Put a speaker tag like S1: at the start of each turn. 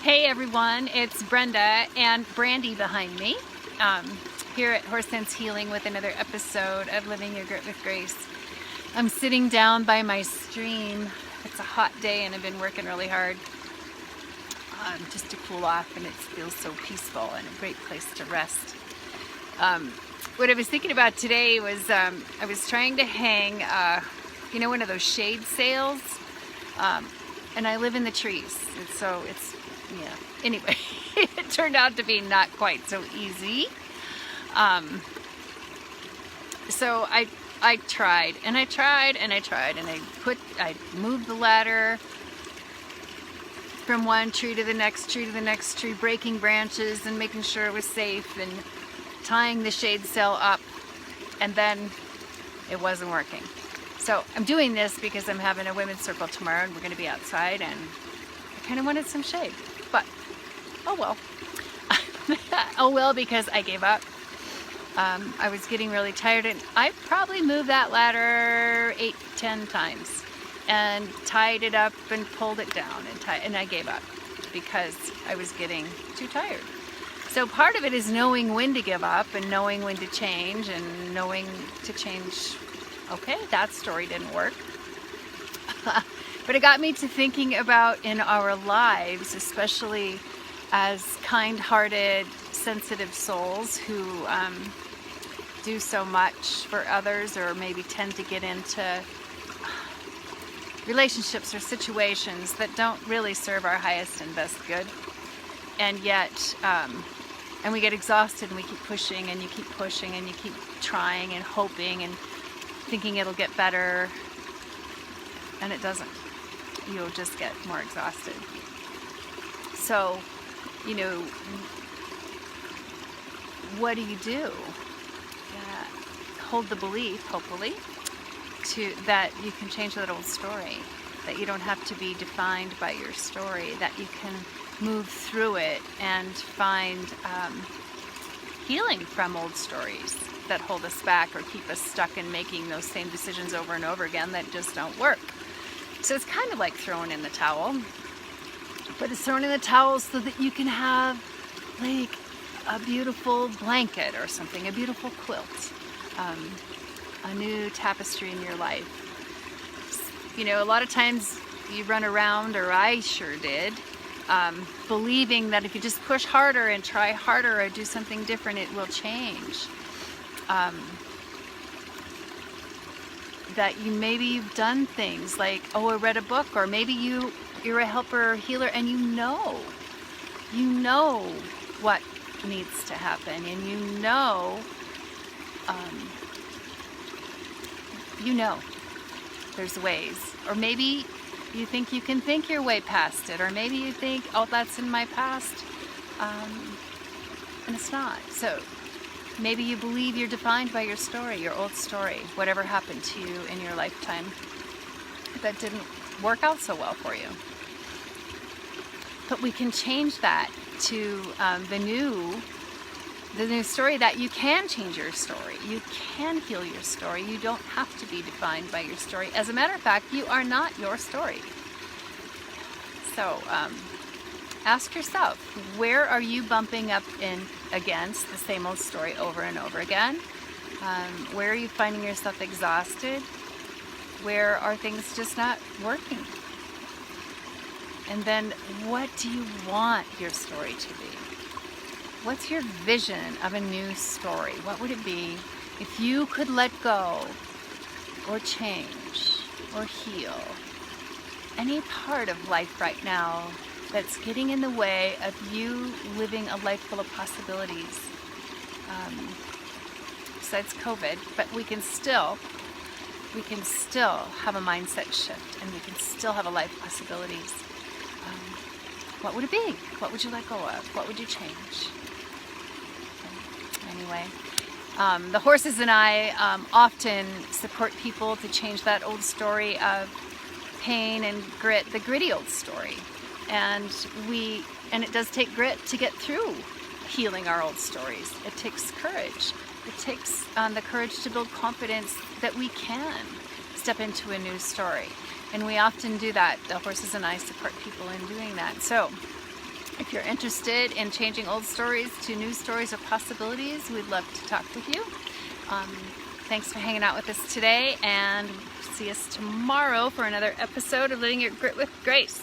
S1: Hey everyone, it's Brenda and Brandy behind me here at Horse Sense Healing with another episode of Living Your Grit with Grace. I'm sitting down by my stream. It's a hot day and I've been working really hard just to cool off, and it feels so peaceful and a great place to rest. What I was thinking about today was I was trying to hang one of those shade sails, and I live in the trees, and so it's anyway, it turned out to be not quite so easy. So I tried and I tried and I tried, and I moved the ladder from one tree to the next tree to the next tree, breaking branches and making sure it was safe and tying the shade sail up, and then it wasn't working. So I'm doing this because I'm having a women's circle tomorrow and we're going to be outside, and I kind of wanted some shade, but oh well. Oh well, because I gave up. I was getting really tired, and I probably moved that ladder 8-10 times and tied it up and pulled it down, and I gave up because I was getting too tired. So part of it is knowing when to give up and knowing when to change, and knowing to change. Okay, that story didn't work. But it got me to thinking about in our lives, especially as kind-hearted, sensitive souls who do so much for others, or maybe tend to get into relationships or situations that don't really serve our highest and best good. And yet, and we get exhausted, and we keep pushing, and you keep pushing, and you keep trying and hoping and thinking it'll get better, and it doesn't. You'll just get more exhausted. So, what do you do? Hold the belief, hopefully, that you can change that old story, that you don't have to be defined by your story, that you can move through it and find healing from old stories that hold us back or keep us stuck in making those same decisions over and over again that just don't work. So it's kind of like throwing in the towel, but it's thrown in the towel so that you can have like a beautiful blanket or something, a beautiful quilt, a new tapestry in your life. A lot of times you run around, or I sure did, believing that if you just push harder and try harder or do something different, it will change. That you've done things like, I read a book, or maybe you're a helper or healer, and you know what needs to happen, and there's ways. Or maybe you think you can think your way past it, or maybe you think, that's in my past, and it's not. So maybe you believe you're defined by your story, your old story, whatever happened to you in your lifetime that didn't work out so well for you. But we can change that to the new story, that you can change your story. You can heal your story. You don't have to be defined by your story. As a matter of fact, you are not your story. So ask yourself, where are you bumping up against the same old story over and over again? Where are you finding yourself exhausted? Where are things just not working? And then, what do you want your story to be? What's your vision of a new story? What would it be if you could let go or change or heal any part of life right now that's getting in the way of you living a life full of possibilities? Besides COVID, but we can still have a mindset shift, and we can still have a life of possibilities. What would it be? What would you let go of? What would you change? Anyway, the horses and I often support people to change that old story of pain and grit, the gritty old story. And it does take grit to get through healing our old stories. It takes courage. It takes the courage to build confidence that we can step into a new story. And we often do that. The horses and I support people in doing that. So If you're interested in changing old stories to new stories or possibilities, we'd love to talk with you. Thanks for hanging out with us today, and see us tomorrow for another episode of Living Your Grit with Grace.